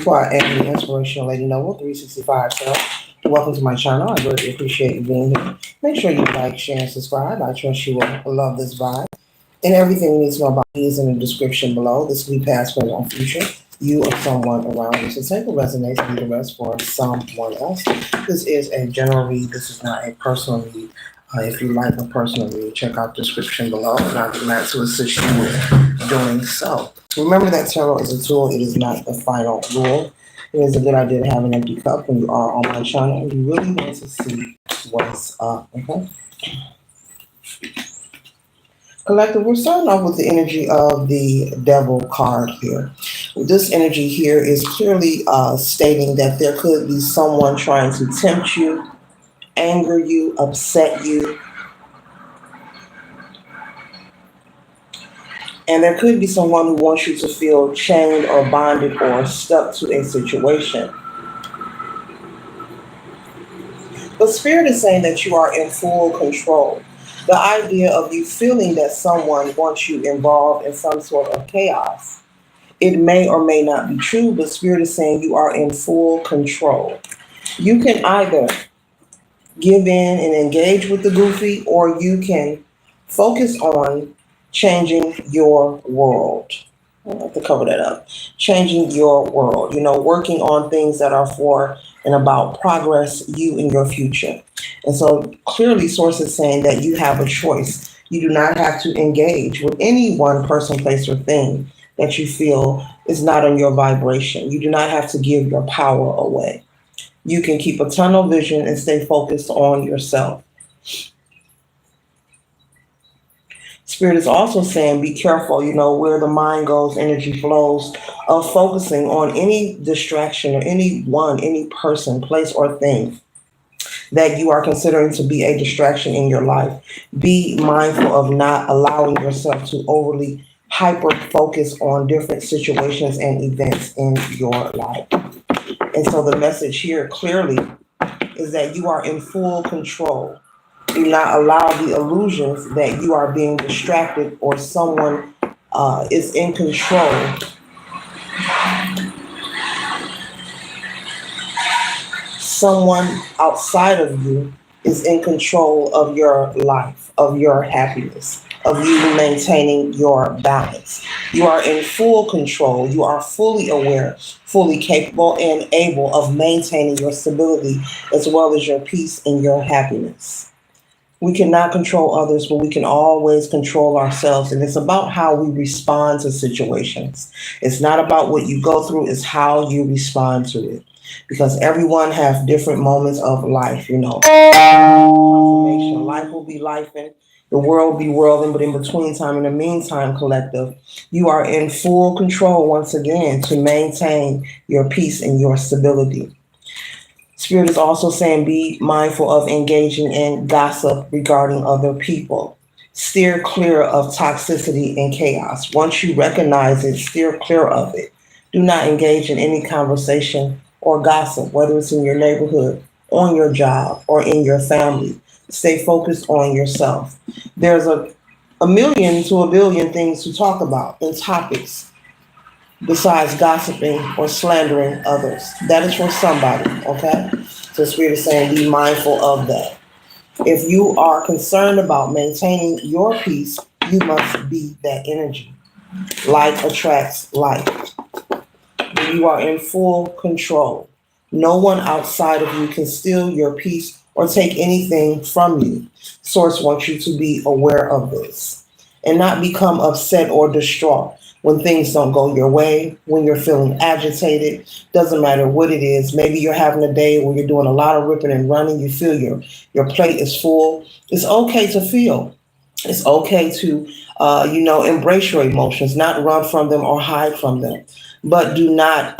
Before I am the Inspirational Lady Noble 365. So, welcome to my channel. I really appreciate you being here. Make sure you like, share, and subscribe. I trust you will love this vibe. And everything you need to know about me is in the description below. This will be past, present, or future. You or someone around you. So take what resonates and leave the rest for someone else. This is a general read. This is not a personal read. If you like a personal read, check out the description below, and I'll be glad to assist you with doing so. Remember that tarot is a tool. It is not the final rule. It is a good idea to have an empty cup when you are on my channel. You really want to see what's up. Okay. Collective, we're starting off with the energy of the devil card here. This energy here is clearly stating that there could be someone trying to tempt you, anger you, upset you, and there could be someone who wants you to feel chained or bonded or stuck to a situation. But Spirit is saying that you are in full control. The idea of you feeling that someone wants you involved in some sort of chaos, it may or may not be true, but Spirit is saying you are in full control. You can either give in and engage with the goofy, or you can focus on changing your world. I have to cover that up. Changing your world, working on things that are for and about progress, you and your future. And so clearly, Source is saying that you have a choice. You do not have to engage with any one person, place, or thing that you feel is not on your vibration. You do not have to give your power away. You can keep a tunnel vision and stay focused on yourself. Spirit is also saying be careful, where the mind goes, energy flows, of focusing on any distraction or any person, place, or thing that you are considering to be a distraction in your life. Be mindful of not allowing yourself to overly hyper focus on different situations and events in your life. And so the message here clearly is that you are in full control. Do not allow the illusions that you are being distracted or someone is in control. Someone outside of you is in control of your life, of your happiness, of you maintaining your balance. You are in full control. You are fully aware, fully capable, and able of maintaining your stability as well as your peace and your happiness. We cannot control others, but we can always control ourselves. And it's about how we respond to situations. It's not about what you go through, it's how you respond to it. Because everyone has different moments of life, Confirmation. Life will be life, and the world will be worlding, but in between time, in the meantime, collective, you are in full control once again to maintain your peace and your stability. Spirit is also saying be mindful of engaging in gossip regarding other people. Steer clear of toxicity and chaos. Once you recognize it, steer clear of it. Do not engage in any conversation or gossip, whether it's in your neighborhood, on your job, or in your family. Stay focused on yourself. There's a million to a billion things to talk about and topics besides gossiping or slandering others. That is for somebody, okay? So Spirit is saying be mindful of that. If you are concerned about maintaining your peace, you must be that energy. Like attracts like. You are in full control. No one outside of you can steal your peace or take anything from you. Source wants you to be aware of this and not become upset or distraught when things don't go your way, when you're feeling agitated. Doesn't matter what it is. Maybe you're having a day where you're doing a lot of ripping and running. You feel your plate is full. It's okay to feel. It's okay to, embrace your emotions, not run from them or hide from them. But do not,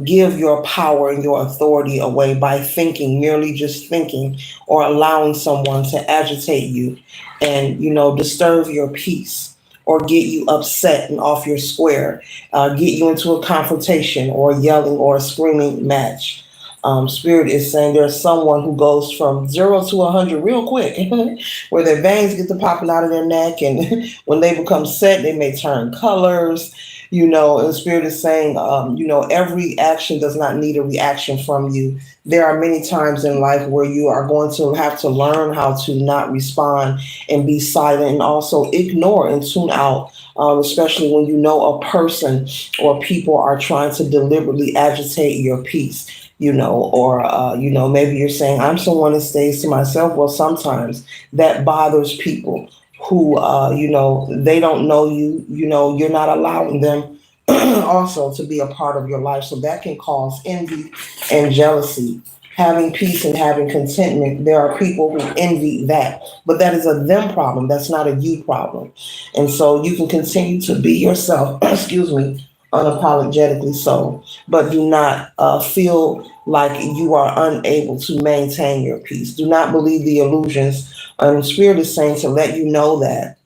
give your power and your authority away by thinking, merely just thinking, or allowing someone to agitate you and, disturb your peace or get you upset and off your square, get you into a confrontation or yelling or a screaming match. Spirit is saying there's someone who goes from 0 to 100 real quick, where their veins get to popping out of their neck, and when they become set, they may turn colors. And Spirit is saying, every action does not need a reaction from you. There are many times in life where you are going to have to learn how to not respond and be silent and also ignore and tune out, especially when you know a person or people are trying to deliberately agitate your peace. Maybe you're saying, I'm someone that stays to myself. Well, sometimes that bothers people who they don't know you. You're not allowing them also to be a part of your life, so that can cause envy and jealousy. Having peace and having contentment, there are people who envy that, but that is a them problem. That's not a you problem. And so you can continue to be yourself excuse me, unapologetically so, but do not feel like you are unable to maintain your peace. Do not believe the illusions. Spirit is saying to let you know that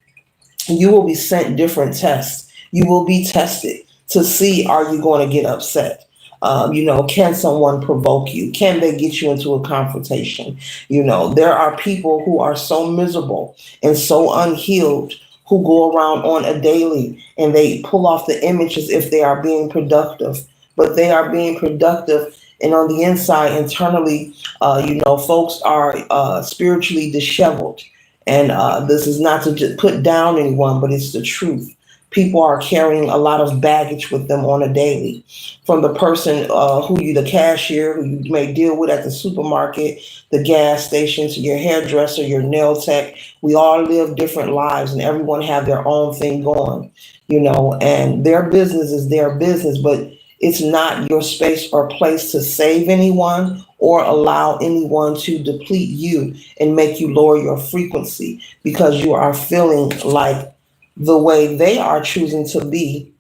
you will be sent different tests. You will be tested to see, are you going to get upset? Can someone provoke you? Can they get you into a confrontation? There are people who are so miserable and so unhealed who go around on a daily and they pull off the image as if they are being productive, but they are being productive. And on the inside, internally, folks are spiritually disheveled. And this is not to just put down anyone, but it's the truth. People are carrying a lot of baggage with them on a daily. From the person the cashier, who you may deal with at the supermarket, the gas station, to your hairdresser, your nail tech. We all live different lives, and everyone have their own thing going, and their business is their business, but it's not your space or place to save anyone or allow anyone to deplete you and make you lower your frequency because you are feeling like the way they are choosing to be,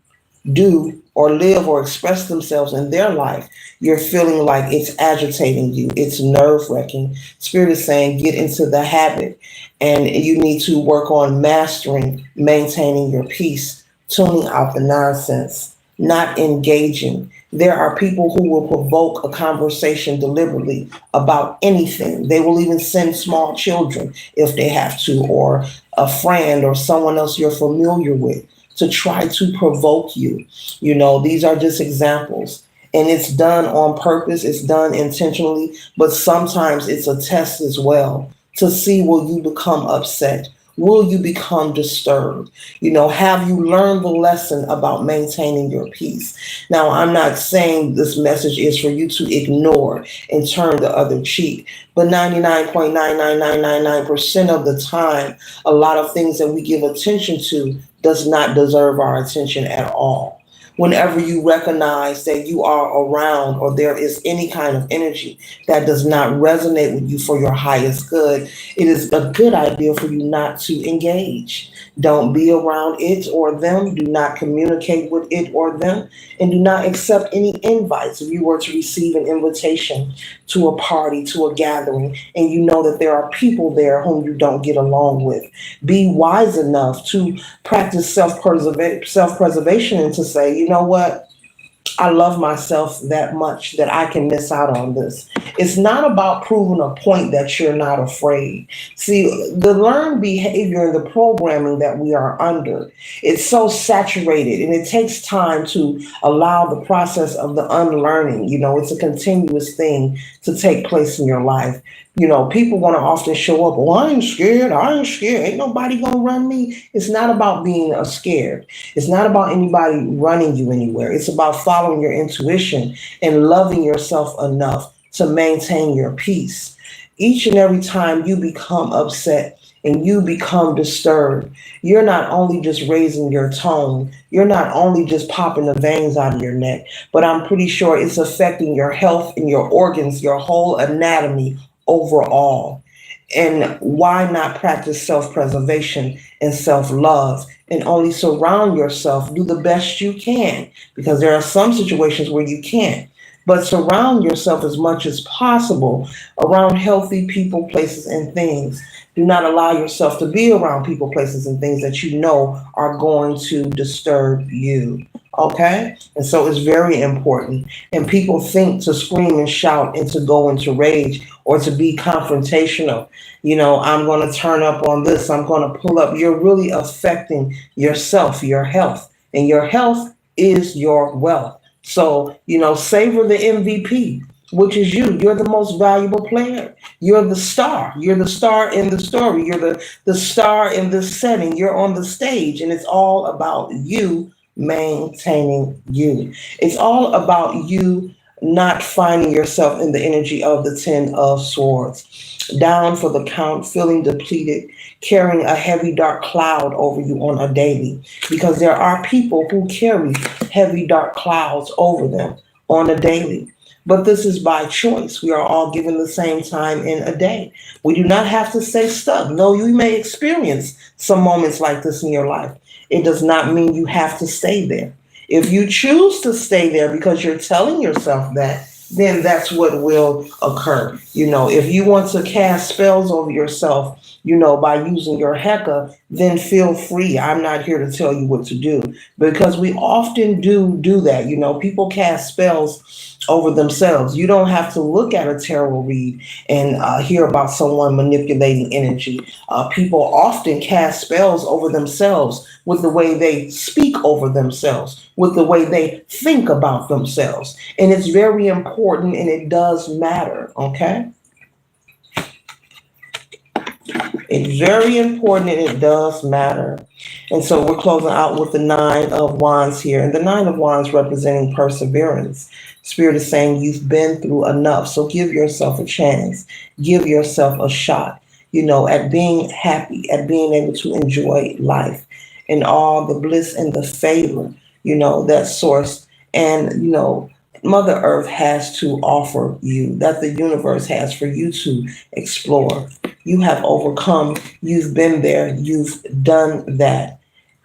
do, or live or express themselves in their life, you're feeling like it's agitating you. It's nerve wracking. Spirit is saying get into the habit, and you need to work on mastering, maintaining your peace, tuning out the nonsense, not engaging. There are people who will provoke a conversation deliberately about anything. They will even send small children if they have to, or a friend or someone else you're familiar with to try to provoke you. These are just examples. And it's done on purpose, it's done intentionally, but sometimes it's a test as well to see, will you become upset? Will you become disturbed? Have you learned the lesson about maintaining your peace? Now, I'm not saying this message is for you to ignore and turn the other cheek, but 99.99999% of the time, a lot of things that we give attention to does not deserve our attention at all. Whenever you recognize that you are around or there is any kind of energy that does not resonate with you for your highest good, it is a good idea for you not to engage. Don't be around it or them. Do not communicate with it or them. And do not accept any invites. If you were to receive an invitation to a party, to a gathering, and you know that there are people there whom you don't get along with, be wise enough to practice self-preservation and to say, you know what? I love myself that much that I can miss out on this. It's not about proving a point that you're not afraid. See, the learned behavior and the programming that we are under, it's so saturated and it takes time to allow the process of the unlearning. It's a continuous thing to take place in your life. People want to often show up, well, I ain't scared. I ain't scared. Ain't nobody going to run me. It's not about being scared. It's not about anybody running you anywhere. It's about following your intuition and loving yourself enough to maintain your peace. Each and every time you become upset and you become disturbed, you're not only just raising your tone, you're not only just popping the veins out of your neck, but I'm pretty sure it's affecting your health and your organs, your whole anatomy overall. And why not practice self preservation and self love and only surround yourself, do the best you can? Because there are some situations where you can't. But surround yourself as much as possible around healthy people, places, and things. Do not allow yourself to be around people, places, and things that you know are going to disturb you. Okay? And so it's very important. And people think to scream and shout and to go into rage or to be confrontational. I'm going to turn up on this. I'm going to pull up. You're really affecting yourself, your health. And your health is your wealth. So, savor the MVP, which is you. You're the most valuable player. You're the star. You're the star in the story. You're the star in the setting. You're on the stage, and it's all about you maintaining you. It's all about you not finding yourself in the energy of the Ten of Swords, down for the count, feeling depleted, carrying a heavy dark cloud over you on a daily. Because there are people who carry heavy dark clouds over them on a daily. But this is by choice. We are all given the same time in a day. We do not have to stay stuck. No, you may experience some moments like this in your life. It does not mean you have to stay there. If you choose to stay there because you're telling yourself that, then that's what will occur. If you want to cast spells over yourself, by using your Heka, then feel free. I'm not here to tell you what to do, because we often do that. People cast spells over themselves. You don't have to look at a tarot read and hear about someone manipulating energy. People often cast spells over themselves with the way they speak over themselves, with the way they think about themselves. And it's very important, and it does matter, okay? It's very important, and it does matter. And so we're closing out with the Nine of Wands here. And the Nine of Wands representing perseverance. Spirit is saying you've been through enough. So give yourself a chance. Give yourself a shot, at being happy, at being able to enjoy life and all the bliss and the favor, that source and, Mother Earth has to offer you, that the universe has for you to explore. You have overcome. You've been there. You've done that.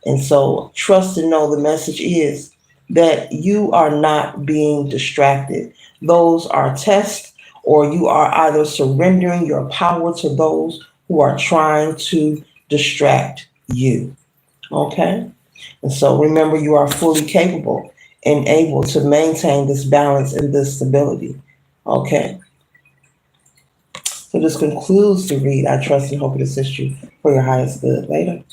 And so trust and know the message is that you are not being distracted. Those are tests, or you are either surrendering your power to those who are trying to distract you. Okay? And so remember, you are fully capable and able to maintain this balance and this stability. Okay? So this concludes the read. I trust and hope it assists you for your highest good. Later.